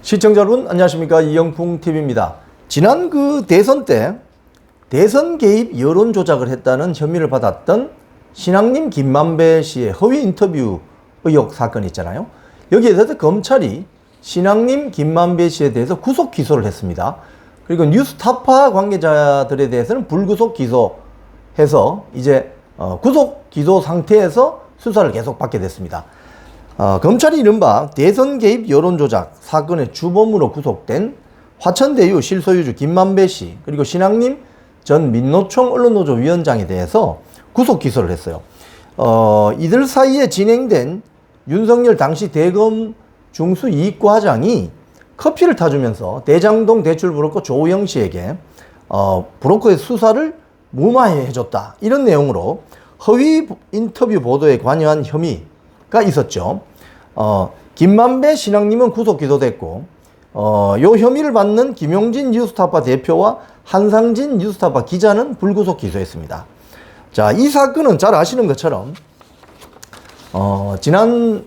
시청자 여러분 안녕하십니까, 이영풍TV입니다. 지난 대선 때 대선 개입 여론 조작을 했다는 혐의를 받았던 신앙님 김만배 씨의 허위 인터뷰 의혹 사건 있잖아요. 여기에 대해서 검찰이 신앙님 김만배 씨에 대해서 구속 기소를 했습니다. 그리고 뉴스타파 관계자들에 대해서는 불구속 기소해서 이제 구속 기소 상태에서 수사를 계속 받게 됐습니다. 검찰이 이른바 대선 개입 여론조작 사건의 주범으로 구속된 화천대유 실소유주 김만배 씨, 그리고 신앙님 전 민노총 언론노조 위원장에 대해서 구속 기소를 했어요. 이들 사이에 진행된 윤석열 당시 대검 중수 이익과장이 커피를 타주면서 대장동 대출 브로커 조우영 씨에게 브로커의 수사를 무마해줬다, 이런 내용으로 허위 인터뷰 보도에 관여한 혐의가 있었죠. 김만배 신앙님은 구속 기소됐고, 요 혐의를 받는 김용진 뉴스타파 대표와 한상진 뉴스타파 기자는 불구속 기소했습니다. 자, 이 사건은 잘 아시는 것처럼 지난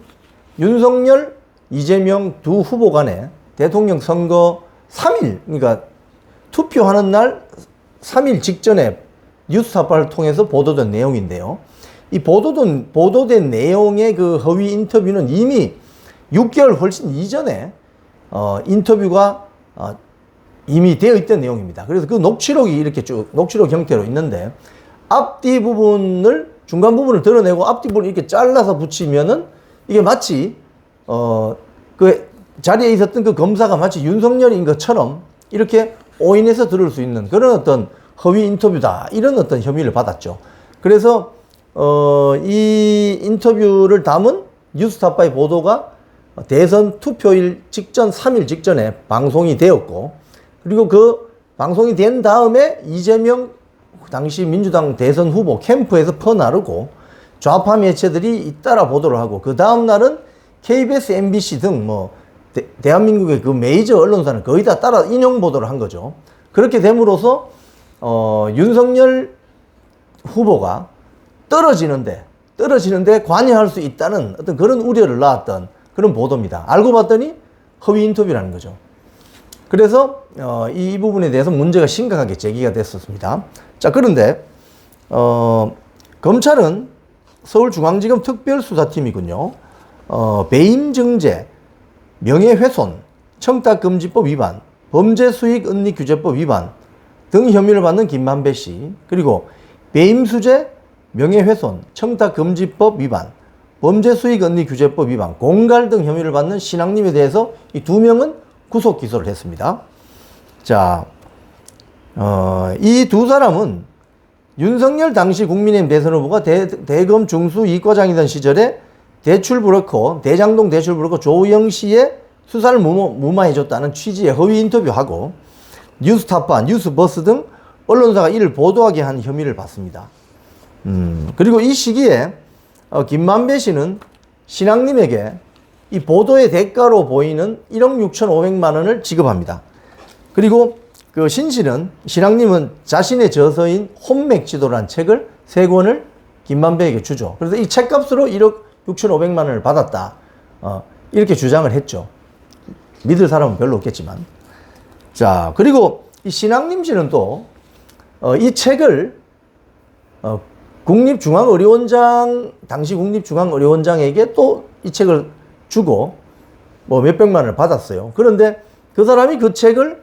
윤석열, 이재명 두 후보 간의 대통령 선거 3일, 그러니까 투표하는 날 3일 직전에 뉴스타파를 통해서 보도된 내용인데요. 이 보도된 내용의 그 허위 인터뷰는 이미 6개월 훨씬 이전에 인터뷰가 이미 되어 있던 내용입니다. 그래서 그 녹취록이 이렇게 쭉 녹취록 형태로 있는데, 앞뒤 부분을, 중간 부분을 드러내고 앞뒤 부분을 이렇게 잘라서 붙이면은 이게 마치 그 자리에 있었던 그 검사가 마치 윤석열인 것처럼 이렇게 오인해서 들을 수 있는 그런 어떤 허위 인터뷰다, 이런 어떤 혐의를 받았죠. 그래서 이 인터뷰를 담은 뉴스타파의 보도가 대선 투표일 직전 3일 직전에 방송이 되었고, 그리고 그 방송이 된 다음에 이재명 당시 민주당 대선 후보 캠프에서 퍼나르고 좌파 매체들이 잇따라 보도를 하고, 그 다음 날은 KBS, MBC 등 대한민국의 그 메이저 언론사는 거의 다 따라 인용 보도를 한 거죠. 그렇게 됨으로써 윤석열 후보가 떨어지는데 관여할 수 있다는 어떤 그런 우려를 낳았던 그런 보도입니다. 알고 봤더니 허위 인터뷰라는 거죠. 그래서 이 부분에 대해서 문제가 심각하게 제기가 됐었습니다. 자, 그런데 검찰은 서울중앙지검 특별수사팀이군요. 배임증제, 명예훼손, 청탁금지법 위반, 범죄수익은닉규제법 위반 등 혐의를 받는 김만배 씨, 그리고 배임수재, 명예훼손, 청탁금지법 위반, 범죄수익은닉규제법 위반, 공갈 등 혐의를 받는 신앙님에 대해서 이 두 명은 구속 기소를 했습니다. 자, 이 두 사람은 윤석열 당시 국민의힘 대선 후보가 대검 중수 이과장이던 시절에 대장동 대출 브로커 조우영 씨의 수사를 무마해줬다는 취지의 허위 인터뷰하고 뉴스타파, 뉴스버스 등 언론사가 이를 보도하게 한 혐의를 받습니다. 그리고 이 시기에 김만배 씨는 신앙님에게 이 보도의 대가로 보이는 1억 6,500만 원을 지급합니다. 그리고 그 신앙님은 자신의 저서인 혼맥지도라는 책을 3권을 김만배에게 주죠. 그래서 이 책값으로 1억 6,500만 원을 받았다, 이렇게 주장을 했죠. 믿을 사람은 별로 없겠지만. 자, 그리고 이 신앙님 씨는 또 이 책을 당시 국립중앙의료원장에게 또 이 책을 주고 몇백만 원을 받았어요. 그런데 그 사람이 그 책을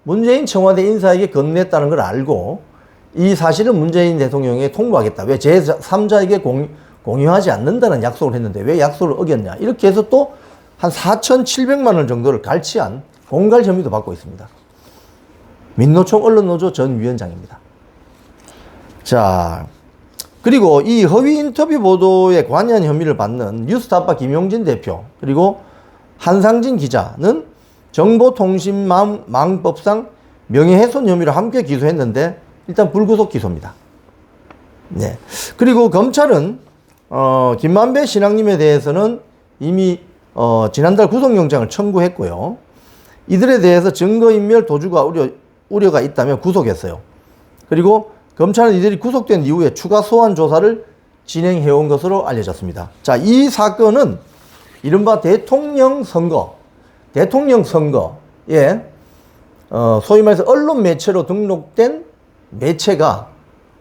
문재인 청와대 인사에게 건넸다는 걸 알고 이 사실은 문재인 대통령에게 통보하겠다, 왜 제3자에게 공유하지 않는다는 약속을 했는데 왜 약속을 어겼냐, 이렇게 해서 또 한 4,700만 원 정도를 갈취한 공갈 혐의도 받고 있습니다. 민노총 언론노조 전 위원장입니다. 자, 그리고 이 허위 인터뷰 보도에 관여한 혐의를 받는 뉴스타파 김용진 대표, 그리고 한상진 기자는 정보통신망법상 명예훼손 혐의로 함께 기소했는데 일단 불구속 기소입니다. 네. 그리고 검찰은 김만배 신앙님에 대해서는 이미 지난달 구속영장을 청구했고요. 이들에 대해서 증거인멸 도주가 우려가 있다며 구속했어요. 그리고 검찰은 이들이 구속된 이후에 추가 소환 조사를 진행해온 것으로 알려졌습니다. 자, 이 사건은 이른바 대통령 선거, 대통령 선거에 소위 말해서 언론 매체로 등록된 매체가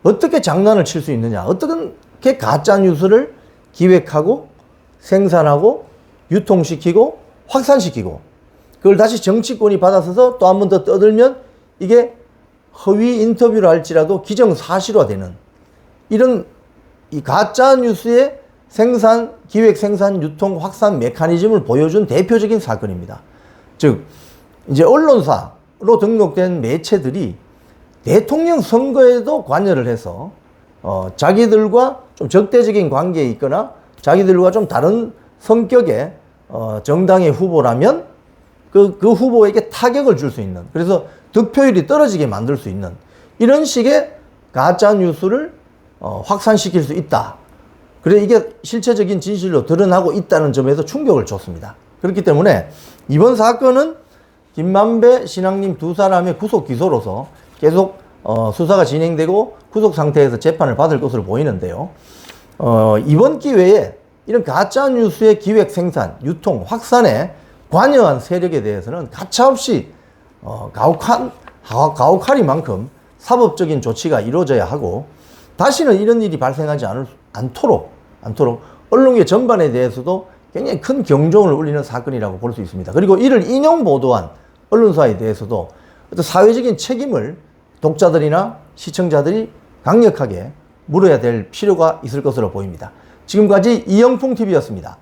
어떻게 장난을 칠 수 있느냐, 어떻게 가짜 뉴스를 기획하고 생산하고 유통시키고 확산시키고 그걸 다시 정치권이 받아서서 또 한 번 더 떠들면 이게 허위 인터뷰를 할지라도 기정사실화되는 이런 이 가짜 뉴스의 생산, 기획, 생산, 유통, 확산 메커니즘을 보여준 대표적인 사건입니다. 즉 이제 언론사로 등록된 매체들이 대통령 선거에도 관여를 해서 자기들과 좀 적대적인 관계에 있거나 자기들과 좀 다른 성격의 정당의 후보라면 그 후보에게 타격을 줄 수 있는, 그래서 득표율이 떨어지게 만들 수 있는 이런 식의 가짜 뉴스를 확산시킬 수 있다. 그래 이게 실체적인 진실로 드러나고 있다는 점에서 충격을 줬습니다. 그렇기 때문에 이번 사건은 김만배, 신앙님 두 사람의 구속 기소로서 계속 수사가 진행되고 구속 상태에서 재판을 받을 것으로 보이는데요. 이번 기회에 이런 가짜 뉴스의 기획, 생산, 유통, 확산에 관여한 세력에 대해서는 가차없이 가혹하리만큼 사법적인 조치가 이루어져야 하고 다시는 이런 일이 발생하지 않도록 언론계 전반에 대해서도 굉장히 큰 경종을 울리는 사건이라고 볼 수 있습니다. 그리고 이를 인용 보도한 언론사에 대해서도 어떤 사회적인 책임을 독자들이나 시청자들이 강력하게 물어야 될 필요가 있을 것으로 보입니다. 지금까지 이영풍TV였습니다.